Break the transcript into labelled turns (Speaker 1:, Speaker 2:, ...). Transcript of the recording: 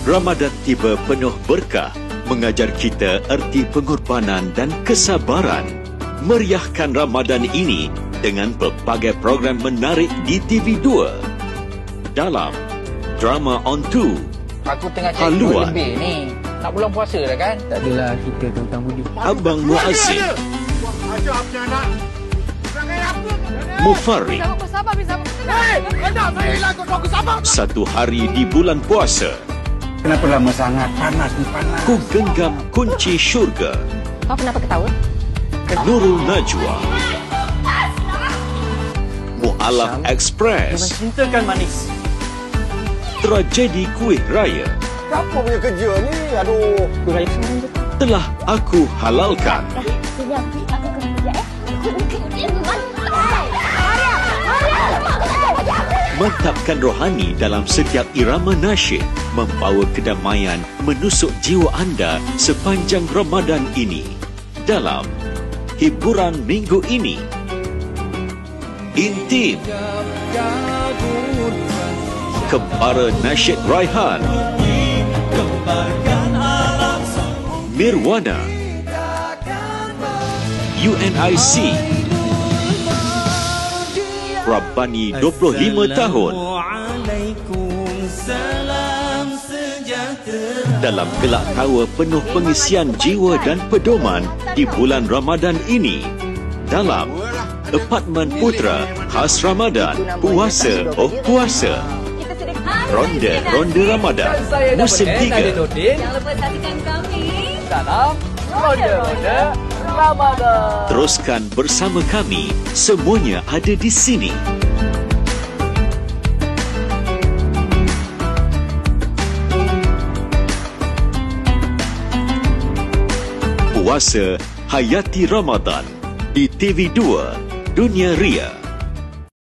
Speaker 1: Ramadan tiba penuh berkah, mengajar kita erti pengorbanan dan kesabaran. Meriahkan Ramadan ini dengan pelbagai program menarik di TV2. Dalam Drama on 2,
Speaker 2: aku tengah cari duit lebih ni. Nak bulan puasa dah kan?
Speaker 3: Tak adalah kita tentang budi.
Speaker 1: Abang Muazzin, Mufarrid. Satu hari di bulan puasa.
Speaker 3: Kenapa lama sangat? Panas ni, panas.
Speaker 1: Ku genggam kunci syurga.
Speaker 4: Kau kenapa ketawa?
Speaker 1: Nurul Najwa. Mu'alaf Express.
Speaker 3: Cinta kan manis.
Speaker 1: Tragedi Kuih Raya.
Speaker 5: Apa punya kerja ni? Aduh.
Speaker 3: Kuih raya sekarang je.
Speaker 1: Telah aku halalkan.
Speaker 4: Sini aku kerja
Speaker 1: Mantapkan rohani dalam setiap irama nasyid, membawa kedamaian menusuk jiwa anda sepanjang Ramadan ini. Dalam hiburan minggu ini, Intim, Kembara Nasyid Raihan, Mirwana, UNIC, Rabbani 25 tahun. Dalam gelak tawa penuh pengisian jiwa dan pedoman di bulan Ramadan ini. Dalam Apartmen Putra khas Ramadan, puasa oh puasa. Ronde Ramadan musim 3.
Speaker 4: Jangan lupa saksikan kami
Speaker 2: Dalam Ronde Ramadan.
Speaker 1: Teruskan bersama kami, semuanya ada di sini. Puasa Hayati Ramadan di TV2 Dunia Ria.